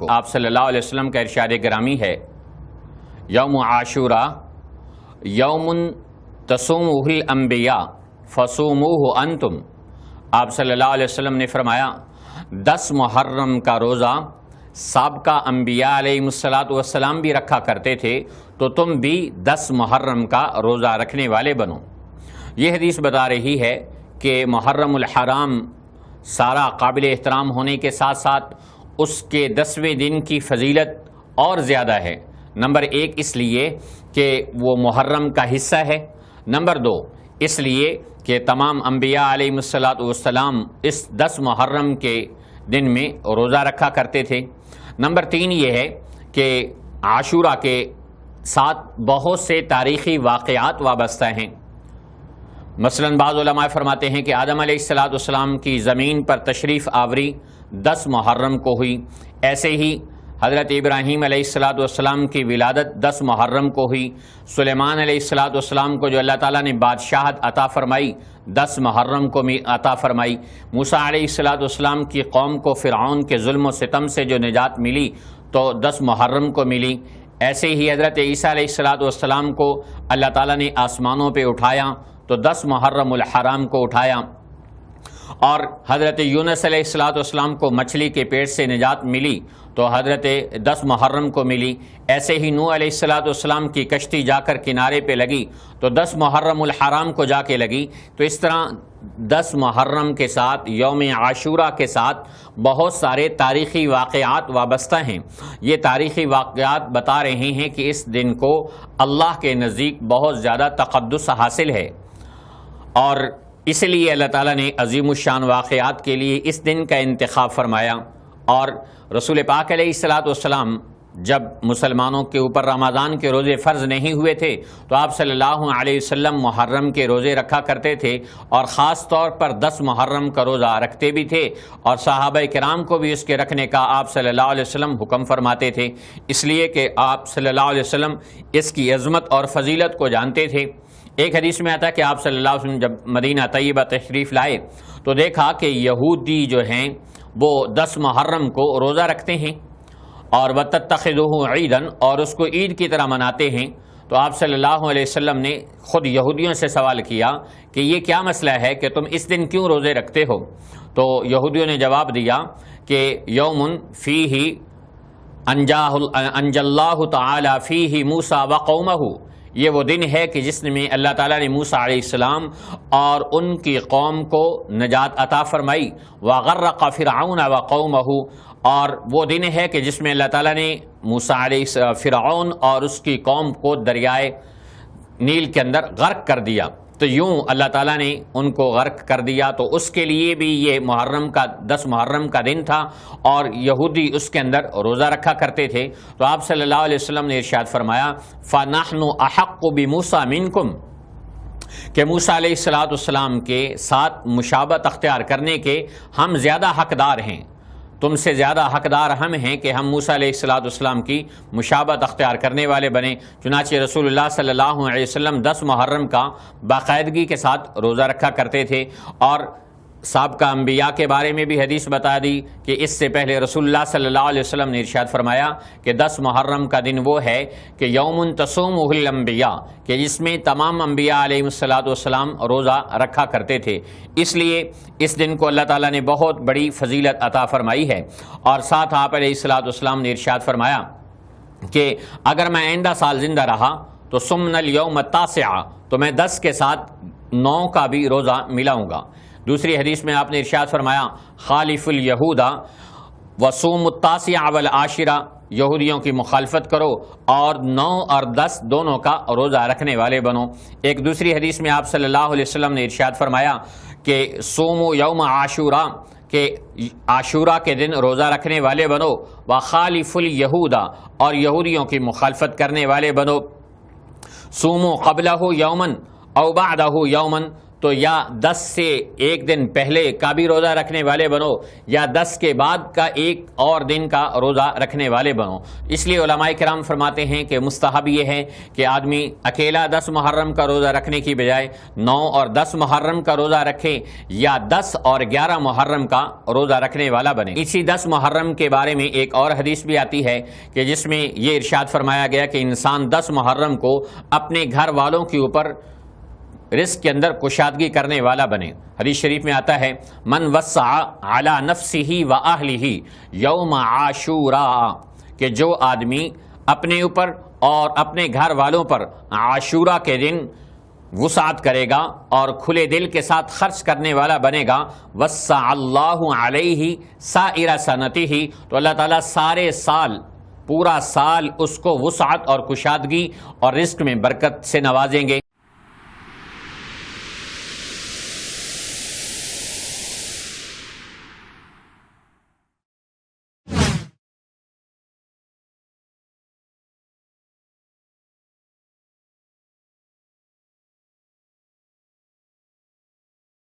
کو۔ آپ صلی اللہ علیہ وسلم کا ارشاد گرامی ہے، یوم عاشورہ یوم تصومہ الانبیاء فصوموہ انتم۔ آپ صلی اللہ علیہ وسلم نے فرمایا 10 محرم کا روزہ سابقہ انبیاء علیہ السلام بھی رکھا کرتے تھے، تو تم بھی 10 محرم کا روزہ رکھنے والے بنو۔ یہ حدیث بتا رہی ہے کہ محرم الحرام سارا قابل احترام ہونے کے ساتھ ساتھ اس کے 10ویں دن کی فضیلت اور زیادہ ہے۔ نمبر 1 اس لیے کہ وہ محرم کا حصہ ہے، نمبر 2 اس لیے کہ تمام انبیاء علیہ السلام اس 10 محرم کے دن میں روزہ رکھا کرتے تھے، نمبر 3 یہ ہے کہ عاشورہ کے ساتھ بہت سے تاریخی واقعات وابستہ ہیں۔ مثلاً بعض علماء فرماتے ہیں کہ آدم علیہ السلام کی زمین پر تشریف آوری 10 محرم کو ہوئی، ایسے ہی حضرت ابراہیم علیہ السلام کی ولادت 10 محرم کو ہوئی، سلیمان علیہ السلام کو جو اللہ تعالیٰ نے بادشاہت عطا فرمائی 10 محرم کو عطا فرمائی، موسیٰ علیہ السلام کی قوم کو فرعون کے ظلم و ستم سے جو نجات ملی تو 10 محرم کو ملی، ایسے ہی حضرت عیسیٰ علیہ السلام کو اللہ تعالیٰ نے آسمانوں پہ اٹھایا تو 10 محرم الحرام کو اٹھایا، اور حضرت یونس علیہ السلام کو مچھلی کے پیٹ سے نجات ملی تو حضرت 10 محرم کو ملی، ایسے ہی نوح علیہ السلام کی کشتی جا کر کنارے پہ لگی تو 10 محرم الحرام کو جا کے لگی۔ تو اس طرح 10 محرم کے ساتھ یوم عاشورہ کے ساتھ بہت سارے تاریخی واقعات وابستہ ہیں۔ یہ تاریخی واقعات بتا رہے ہیں کہ اس دن کو اللہ کے نزدیک بہت زیادہ تقدس حاصل ہے، اور اس لیے اللہ تعالیٰ نے عظیم الشان واقعات کے لیے اس دن کا انتخاب فرمایا۔ اور رسول پاک علیہ السلام جب مسلمانوں کے اوپر رمضان کے روزے فرض نہیں ہوئے تھے تو آپ صلی اللہ علیہ وسلم محرم کے روزے رکھا کرتے تھے، اور خاص طور پر 10 محرم کا روزہ رکھتے بھی تھے، اور صحابہ کرام کو بھی اس کے رکھنے کا آپ صلی اللہ علیہ وسلم حکم فرماتے تھے، اس لیے کہ آپ صلی اللہ علیہ وسلم اس کی عظمت اور فضیلت کو جانتے تھے۔ ایک حدیث میں آتا ہے کہ آپ صلی اللہ علیہ وسلم جب مدینہ طیبہ تشریف لائے تو دیکھا کہ یہودی جو ہیں وہ 10 محرم کو روزہ رکھتے ہیں اور وَتَتَّخِذُهُ عِيدًا، اور اس کو عید کی طرح مناتے ہیں۔ تو آپ صلی اللہ علیہ وسلم نے خود یہودیوں سے سوال کیا کہ یہ کیا مسئلہ ہے کہ تم اس دن کیوں روزے رکھتے ہو؟ تو یہودیوں نے جواب دیا کہ یوم فیہ انجى اللہ تعالی فیہ موسیٰ وقومہ، یہ وہ دن ہے کہ جس میں اللہ تعالیٰ نے موسیٰ علیہ السلام اور ان کی قوم کو نجات عطا فرمائی، وغرق فرعون وقومہ، اور وہ دن ہے کہ جس میں اللہ تعالیٰ نے موسیٰ علیہ فرعون اور اس کی قوم کو دریائے نیل کے اندر غرق کر دیا۔ تو یوں اللہ تعالیٰ نے ان کو غرق کر دیا، تو اس کے لیے بھی یہ محرم کا 10 محرم کا دن تھا، اور یہودی اس کے اندر روزہ رکھا کرتے تھے۔ تو آپ صلی اللہ علیہ وسلم نے ارشاد فرمایا فَنَحْنُ أَحَقُّ بِمُوسَىٰ مِنْكُمْ، کہ موسیٰ علیہ السلام کے ساتھ مشابہت اختیار کرنے کے ہم زیادہ حقدار ہیں، تم سے زیادہ حقدار ہم ہیں کہ ہم موسیٰ علیہ السلام کی مشابہت اختیار کرنے والے بنیں۔ چنانچہ رسول اللہ صلی اللہ علیہ وسلم 10 محرم کا باقاعدگی کے ساتھ روزہ رکھا کرتے تھے، اور سابقہ انبیاء کے بارے میں بھی حدیث بتا دی کہ اس سے پہلے رسول اللہ صلی اللہ علیہ وسلم نے ارشاد فرمایا کہ 10 محرم کا دن وہ ہے کہ یوم تصومہ الانبیاء، کہ جس میں تمام انبیاء علیہ السلام روزہ رکھا کرتے تھے، اس لیے اس دن کو اللہ تعالیٰ نے بہت بڑی فضیلت عطا فرمائی ہے۔ اور ساتھ آپ علیہ السلام نے ارشاد فرمایا کہ اگر میں آئندہ سال زندہ رہا تو سمن الیوم التاسع، تو میں 10 کے ساتھ 9 کا بھی روزہ ملاؤں گا۔ دوسری حدیث میں آپ نے ارشاد فرمایا خالف الیہود وصوم التاسع والعاشرہ، یہودیوں کی مخالفت کرو اور 9 اور 10 دونوں کا روزہ رکھنے والے بنو۔ ایک دوسری حدیث میں آپ صلی اللہ علیہ وسلم نے ارشاد فرمایا کہ صوموا یوم عاشورہ، کہ عاشورہ کے دن روزہ رکھنے والے بنو، وخالف الیہود، اور یہودیوں کی مخالفت کرنے والے بنو، صوموا قبلہ یومن او بعدہ یومن، تو یا 10 سے ایک دن پہلے کا بھی روزہ رکھنے والے بنو یا 10 کے بعد کا ایک اور دن کا روزہ رکھنے والے بنو۔ اس لیے علماء کرام فرماتے ہیں کہ مستحب یہ ہے کہ آدمی اکیلا 10 محرم کا روزہ رکھنے کی بجائے 9 اور 10 محرم کا روزہ رکھے یا 10 اور 11 محرم کا روزہ رکھنے والا بنے۔ اسی 10 محرم کے بارے میں ایک اور حدیث بھی آتی ہے کہ جس میں یہ ارشاد فرمایا گیا کہ انسان 10 محرم کو اپنے گھر والوں کے اوپر رزق کے اندر کشادگی کرنے والا بنے۔ حدیث شریف میں آتا ہے من وسع علی نفسہ و اہلہ یوم عاشوراء، کہ جو آدمی اپنے اوپر اور اپنے گھر والوں پر عاشورہ کے دن وسعت کرے گا اور کھلے دل کے ساتھ خرچ کرنے والا بنے گا، وسع اللہ علیہ سائر سنتہ، تو اللہ تعالیٰ سارے سال پورا سال اس کو وسعت اور کشادگی اور رزق میں برکت سے نوازیں گے۔